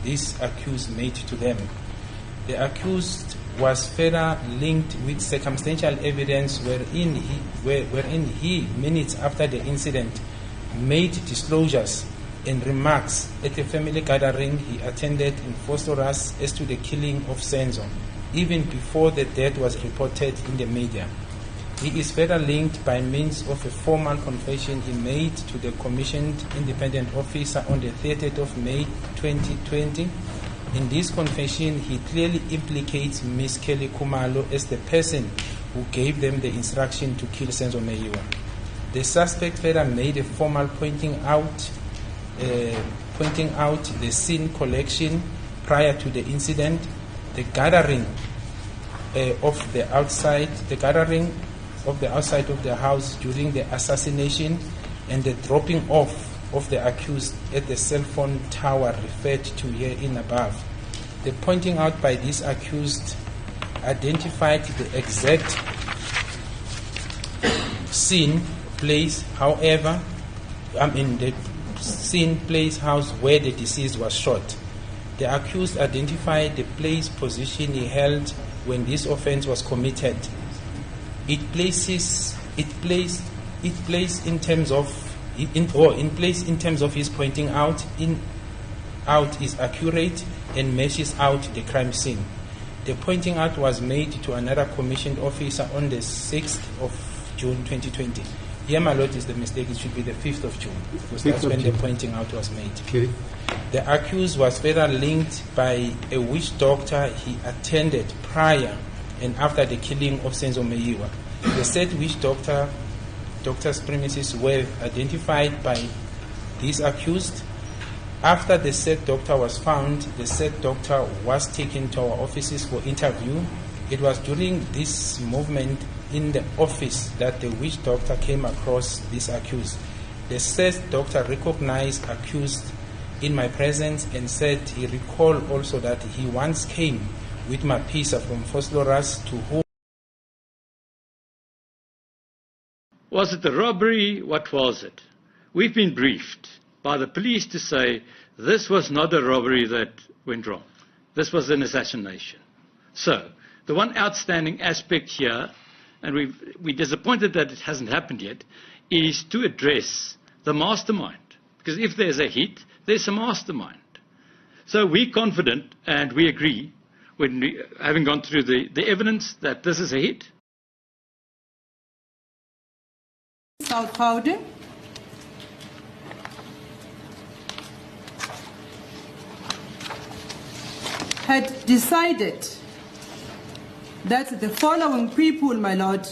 this accused made to them. The accused was further linked with circumstantial evidence wherein he, minutes after the incident, made disclosures and remarks at a family gathering he attended in Phosphorus as to the killing of Senzo, even before the death was reported in the media. He is further linked by means of a formal confession he made to the commissioned independent officer on the 30th of May 2020. In this confession, he clearly implicates Ms. Kelly Khumalo as the person who gave them the instruction to kill Senzo Meyiwa. The suspect further made a formal pointing out the scene collection prior to the incident, the gathering of the outside of the house during the assassination, and the dropping off of the accused at the cell phone tower referred to herein above. The pointing out by this accused identified the exact scene, place, house where the deceased was shot. The accused identified the place, position he held when this offense was committed. In place in terms of his pointing out is accurate and meshes out the crime scene. The pointing out was made to another commissioned officer on the 6th of June 2020. Here, my lord, is the mistake. It should be the 5th of June, because that's when the pointing out was made. Okay. The accused was further linked by a witch doctor he attended prior and after the killing of Senzo Meyiwa. The said witch doctor's premises were identified by this accused. After the said doctor was found, the said doctor was taken to our offices for interview. It was during this movement in the office that the witch doctor came across this accused. The said doctor recognized accused in my presence and said he recalled also that he once came with Mapisa from Phosphorus to whom. Was it a robbery? What was it? We've been briefed by the police to say this was not a robbery that went wrong. This was an assassination. So, the one outstanding aspect here, and we're disappointed that it hasn't happened yet, is to address the mastermind. Because if there's a hit, there's a mastermind. So we're confident and we agree, having gone through the evidence, that this is a hit. South Powder. Had decided that the following people, my lord,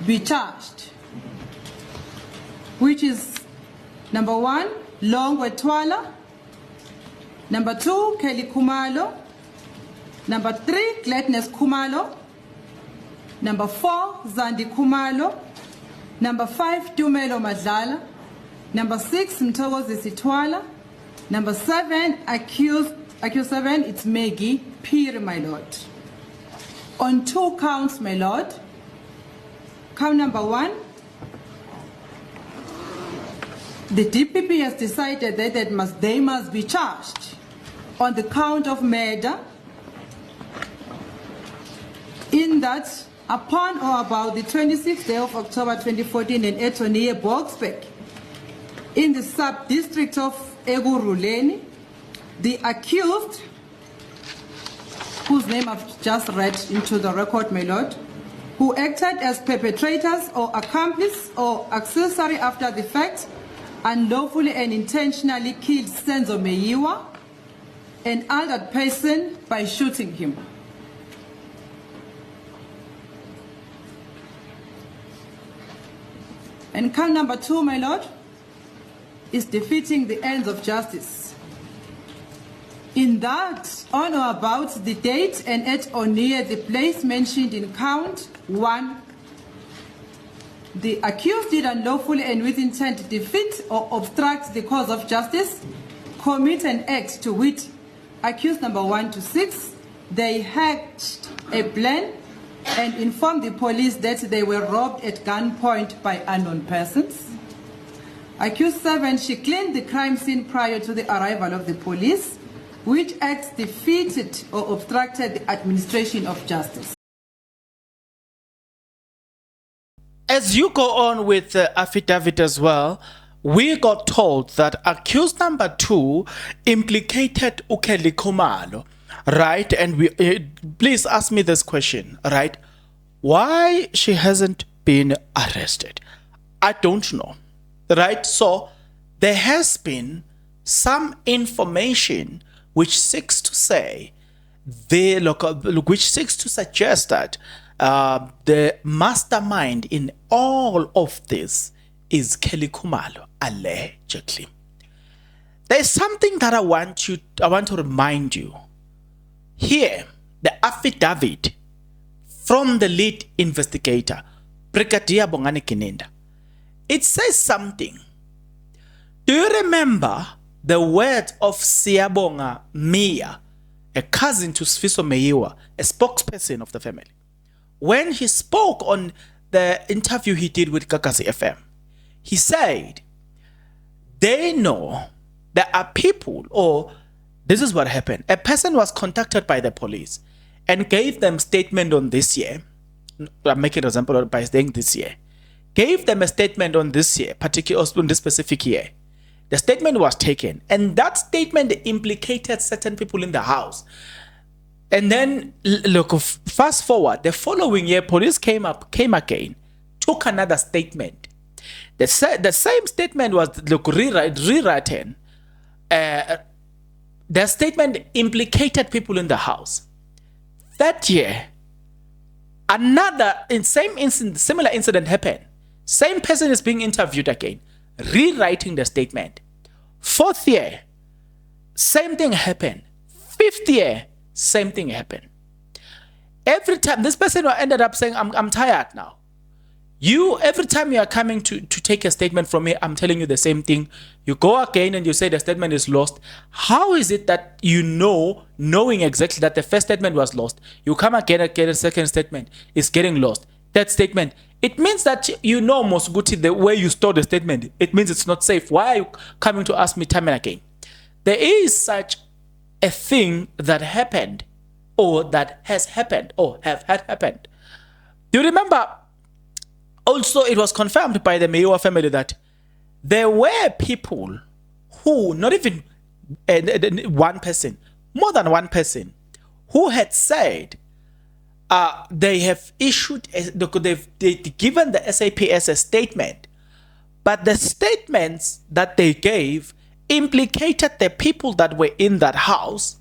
be charged, which is number 1, Longwe Twala, number 2, Kelly Khumalo, number 3, Gladness Khumalo, number 4, Zandi Khumalo, number 5, Tumelo Madlala, number 6, Mthokozi Sitwala, number 7, accused 7, it's Maggie Peer, my lord. On 2 counts, my lord. Count number 1, the DPP has decided that they must be charged on the count of murder, in that upon or about the 26th day of October 2014 in Etonia, Boksburg, in the sub-district of Eguruleni, the accused, whose name I've just read into the record, my lord, who acted as perpetrators or accomplice or accessory after the fact, unlawfully and intentionally killed Senzo Meyiwa, an other person, by shooting him. And count number 2, my lord, is defeating the ends of justice. In that, on or about the date and at or near the place mentioned in count 1, the accused did unlawfully and with intent defeat or obstruct the cause of justice, commit an act to which accused number 1 to 6, they hatched a plan and informed the police that they were robbed at gunpoint by unknown persons. Accused 7, she cleaned the crime scene prior to the arrival of the police. which acts defeated or obstructed the administration of justice. As you go on with the affidavit as well, we got told that accused number 2 implicated Ukeli Khumalo, right? And we please ask me this question, right? Why she hasn't been arrested? I don't know, right? So there has been some information which seeks to say, which seeks to suggest that the mastermind in all of this is Kelly Khumalo, allegedly. There's something that I want to remind you. Here, the affidavit from the lead investigator, Brigadier Bongani Gininda, it says something. Do you remember the words of Siyabonga Mia, a cousin to Sfiso Meyiwa, a spokesperson of the family, when he spoke on the interview he did with Kakasi FM? He said, they know there are people, or this is what happened. A person was contacted by the police and gave them statement on this year. I'm making an example by saying this year. Gave them a statement on this year, particularly on this specific year. The statement was taken, and that statement implicated certain people in the house. And then, look, fast forward, the following year, police came again, took another statement. The same statement was rewritten. The statement implicated people in the house. That year, similar incident happened. Same person is being interviewed again, rewriting the statement. 4th year, same thing happened. 5th year, same thing happened. Every time, this person ended up saying, I'm tired now. Every time you are coming to take a statement from me, I'm telling you the same thing. You go again and you say the statement is lost. How is it that knowing exactly that the first statement was lost, you come again and get a second statement, it's getting lost? That statement, it means that Mosguti, the way you store the statement, it means it's not safe. Why are you coming to ask me time and again? There is such a thing that happened, or that has happened, or had happened. Do you remember? Also, it was confirmed by the Meyiwa family that there were people who, not even one person, more than one person, who had said they have issued, they've given the SAPS a statement, but the statements that they gave implicated the people that were in that house,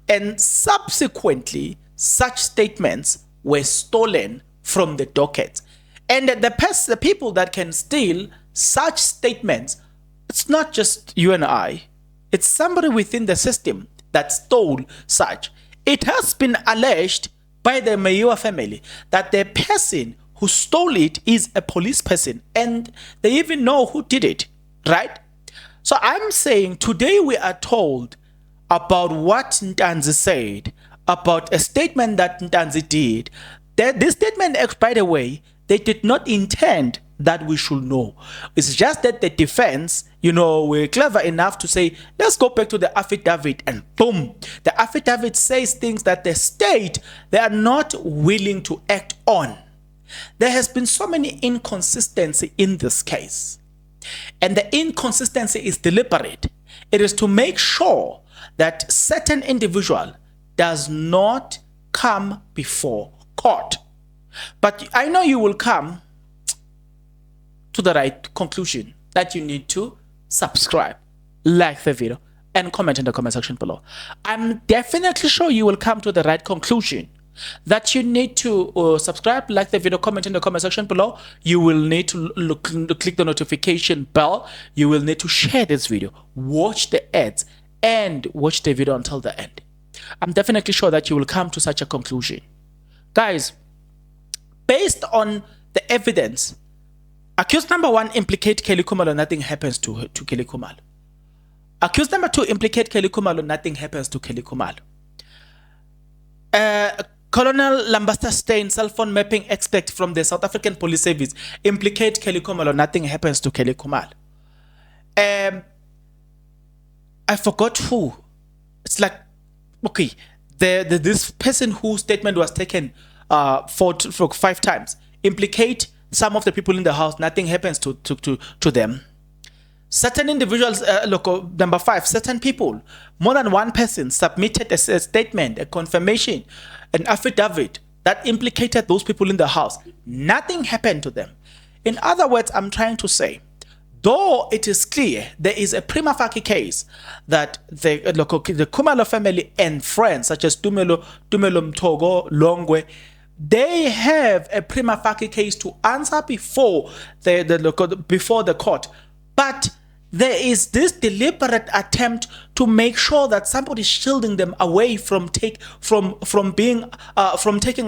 and subsequently such statements were stolen from the docket. And the people that can steal such statements, it's not just you and I, it's somebody within the system that stole such. It has been alleged by the Meyiwa family that the person who stole it is a police person, and they even know who did it, right? So I'm saying today we are told about what Ntanzi said, about a statement that Ntanzi did. This statement, by the way, they did not intend that we should know. It's just that the defense, we're clever enough to say, let's go back to the affidavit, and boom, the affidavit says things that the state, they are not willing to act on. There has been so many inconsistency in this case, and the inconsistency is deliberate. It is to make sure that certain individual does not come before court. But I know you will come to the right conclusion that you need to subscribe, like the video, and comment in the comment section below. I'm definitely sure you will come to the right conclusion that you need to subscribe, like the video, comment in the comment section below. You will need to click the notification bell. You will need to share this video, watch the ads, and watch the video until the end. I'm definitely sure that you will come to such a conclusion. Guys, based on the evidence, accused number 1 implicate Kelly Khumalo, nothing happens to Kelly Khumalo. Accused number 2 implicate Kelly Khumalo, nothing happens to Kelly Khumalo. Colonel Lambasta Stein, cell phone mapping expert from the South African Police Service, implicate Kelly Khumalo, nothing happens to Kelly Khumalo. I forgot who. it's like, okay, this person whose statement was taken for 5 times implicate some of the people in the house. Nothing happens to them. Certain individuals, number 5, certain people, more than one person submitted a statement, a confirmation, an affidavit that implicated those people in the house. Nothing happened to them. In other words, I'm trying to say, though it is clear there is a prima facie case that the Khumalo family and friends such as Tumelo Mtogo, Longwe, they have a prima facie case to answer before the court. But there is this deliberate attempt to make sure that somebody is shielding them away from taking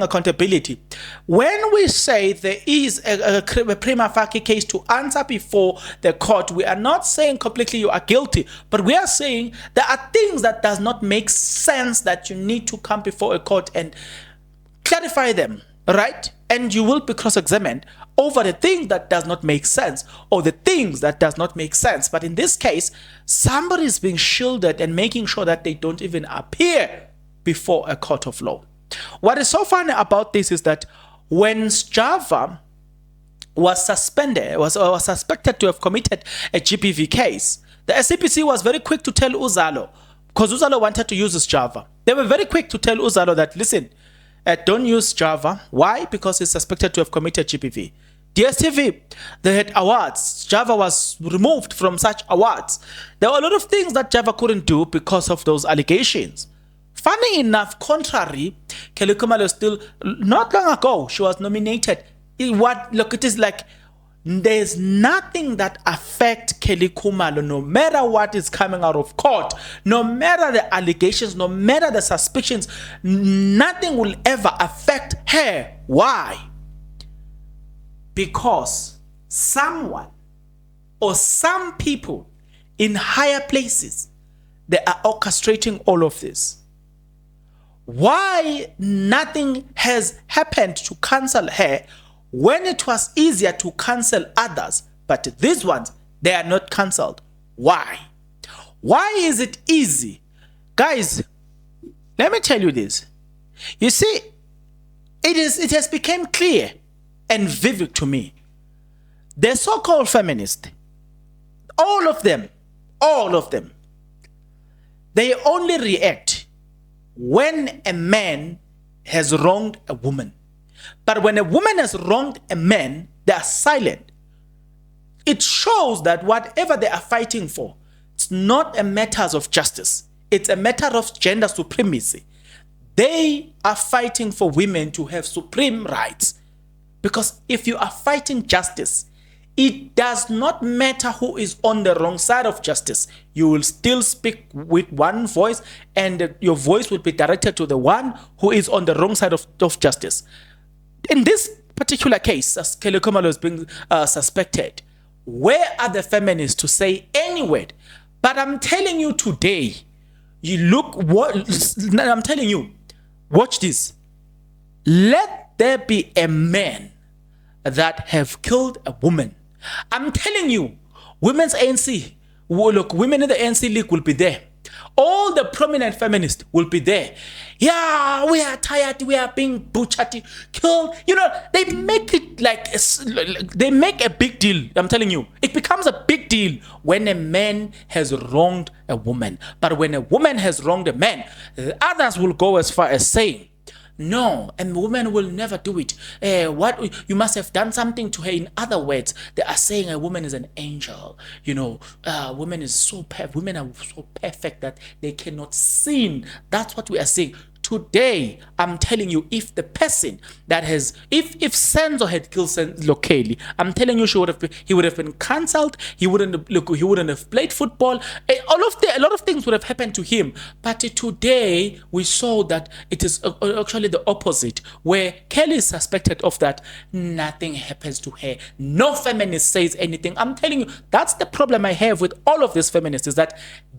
accountability. When we say there is a prima facie case to answer before the court, we are not saying completely you are guilty, but we are saying there are things that does not make sense that you need to come before a court and clarify them, right? And you will be cross-examined over the thing that does not make sense or the things that does not make sense. But in this case, somebody is being shielded and making sure that they don't even appear before a court of law. What is so funny about this is that when Java was suspended, was suspected to have committed a GBV case, the SAPC was very quick to tell Uzalo, because Uzalo wanted to use this Java. They were very quick to tell Uzalo that, listen, don't use Java. Why? Because it's suspected to have committed GBV. DSTV, they had awards. Java was removed from such awards. There were a lot of things that Java couldn't do because of those allegations. Funny enough, contrary, Kelly Khumalo still, not long ago, she was nominated. It is like, there's nothing that affects Kelly Khumalo, no matter what is coming out of court, no matter the allegations, no matter the suspicions, nothing will ever affect her. Why? Because someone or some people in higher places, they are orchestrating all of this. Why nothing has happened to cancel her when it was easier to cancel others, but these ones, they are not cancelled? Why? Why is it easy? Guys, let me tell you this. You see, it has become clear and vivid to me. The so-called feminists, all of them, they only react when a man has wronged a woman. But when a woman has wronged a man, they are silent. It shows that whatever they are fighting for, it's not a matter of justice. It's a matter of gender supremacy. They are fighting for women to have supreme rights. Because if you are fighting justice, it does not matter who is on the wrong side of justice. You will still speak with one voice, and your voice will be directed to the one who is on the wrong side of justice. In this particular case, as Kelly Khumalo is being suspected, where are the feminists to say any word? But I'm telling you today, I'm telling you, watch this. Let there be a man that have killed a woman. I'm telling you, women's ANC, women in the ANC League will be there. All the prominent feminists will be there. Yeah, we are tired. We are being butchered, killed. You know, they make it like, they make a big deal. I'm telling you, it becomes a big deal when a man has wronged a woman. But when a woman has wronged a man, others will go as far as saying, no, a woman will never do it. You must have done something to her. In other words, they are saying a woman is an angel. You know, women are so perfect that they cannot sin. That's what we are saying. Today, I'm telling you, if the person that has, if Senzo had killed Senzo Kelly, I'm telling you, he would have been cancelled. He wouldn't have played football. A lot of things would have happened to him. But today, we saw that it is actually the opposite, where Kelly is suspected of that. Nothing happens to her. No feminist says anything. I'm telling you, that's the problem I have with all of these feminists, is that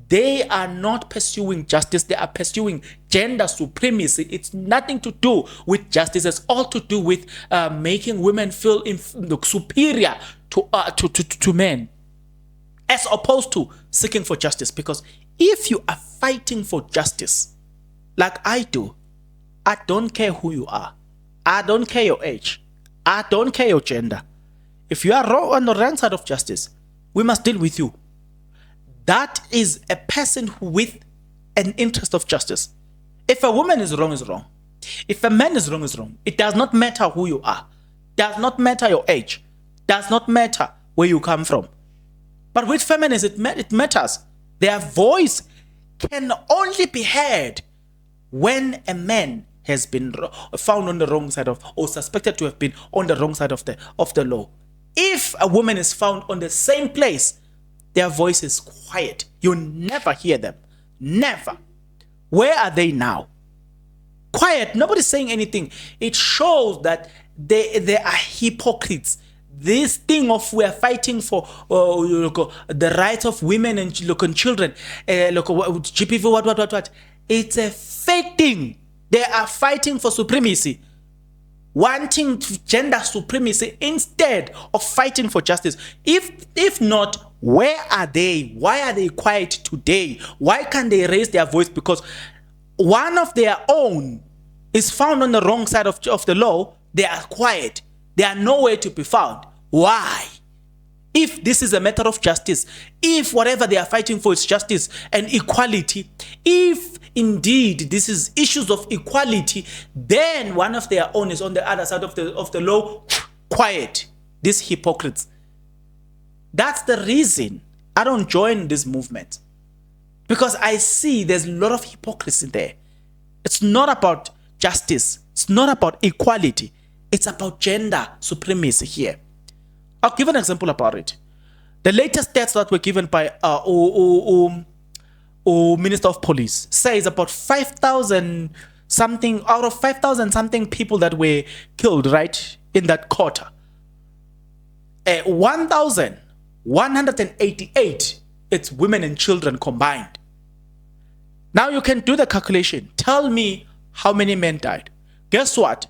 they are not pursuing justice. They are pursuing gender supremacy. It's nothing to do with justice. It's all to do with making women feel superior to men, as opposed to seeking for justice. Because If you are fighting for justice, like I do, I don't care who you are. I don't care your age. I don't care your gender. If you are wrong on the wrong side of justice, we must deal with you. That is a person with an interest of justice. If a woman is wrong, is wrong. If a man is wrong, is wrong. It does not matter who you are. Does not matter your age. Does not matter where you come from. But with feminists, it matters. Their voice can only be heard when a man has been found on the wrong side of, or suspected to have been on the wrong side of the law. If a woman is found on the same place, their voice is quiet. You never hear them. Never. Where are they now? Quiet. Nobody's saying anything. It shows that they are hypocrites. This thing of we are fighting for the rights of women and children, GPV, what. It's a fake thing. They are fighting for supremacy, wanting gender supremacy instead of fighting for justice. If not, where are they? Why are they quiet today? Why can't they raise their voice? Because one of their own is found on the wrong side of the law. They are quiet. They are nowhere to be found. Why? If this is a matter of justice, if whatever they are fighting for is justice and equality, if indeed this is issues of equality, then one of their own is on the other side of the law, quiet. These hypocrites. That's the reason I don't join this movement. Because I see there's a lot of hypocrisy there. It's not about justice. It's not about equality. It's about gender supremacy here. I'll give an example about it. The latest stats that were given by Minister of Police says about 5,000 something out of 5,000 something people that were killed, right, in that quarter. 1,188, it's women and children combined. Now you can do the calculation. Tell me how many men died. Guess what?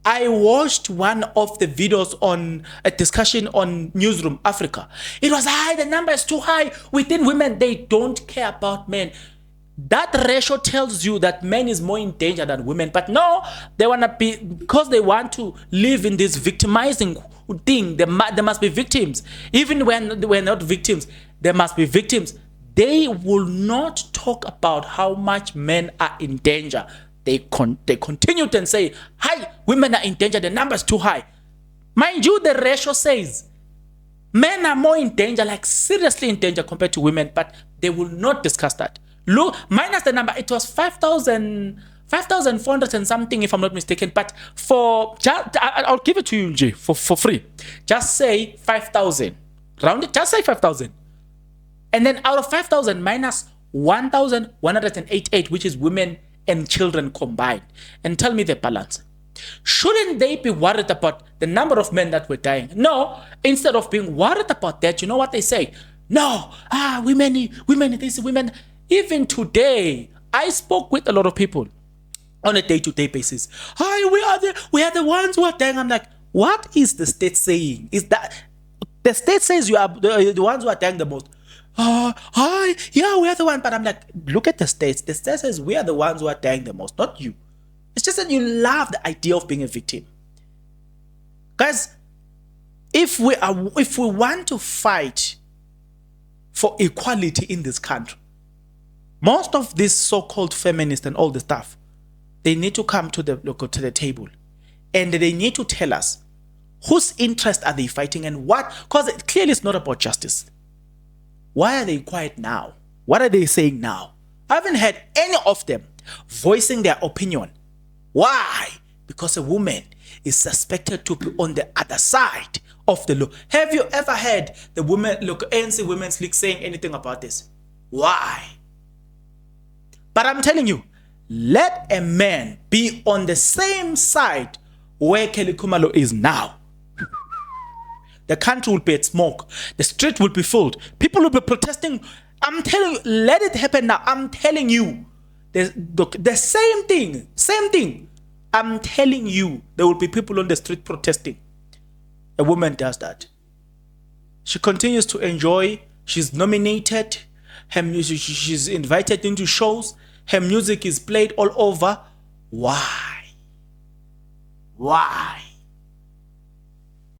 I watched one of the videos on a discussion on Newsroom Africa. It was high, the number is too high. Within women, they don't care about men. That ratio tells you that men is more in danger than women. But no, they want to be, because they want to live in this victimizing thing. There must be victims. Even when we're not victims, there must be victims. They will not talk about how much men are in danger. They continue to say, hi, women are in danger, the number is too high. Mind you, the ratio says men are more in danger, like seriously in danger compared to women, but they will not discuss that. Look, minus the number, it was 5,400 and something, if I'm not mistaken, but I'll give it to you, Nje, for free. Just say 5,000. Round it, just say 5,000. And then out of 5,000 minus 1,188, which is women and children combined, and tell me the balance. Shouldn't they be worried about the number of men that were dying? No, instead of being worried about that, you know what they say? No, women, this, women. Even today, I spoke with a lot of people on a day-to-day basis. Hi, we are the ones who are dying. I'm like, what is the state saying? Is that the state says you are the ones who are dying the most? Hi, yeah, we are the one. But I'm like, look at the states. The state says we are the ones who are dying the most, not you. It's just that you love the idea of being a victim. Guys, if we want to fight for equality in this country, most of these so-called feminists and all the stuff, they need to come to the table, and they need to tell us whose interest are they fighting and what, because clearly it's not about justice. Why are they quiet now? What are they saying now? I haven't heard any of them voicing their opinion. Why? Because a woman is suspected to be on the other side of the law. Have you ever heard the ANC Women's League saying anything about this? Why? But I'm telling you, let a man be on the same side where Kelly Khumalo is now. The country will be at smoke. The street will be filled. People will be protesting. I'm telling you, let it happen now. I'm telling you. The same thing. I'm telling you, there will be people on the street protesting. A woman does that. She continues to enjoy. She's nominated. Her music, she's invited into shows. Her music is played all over. Why? Why?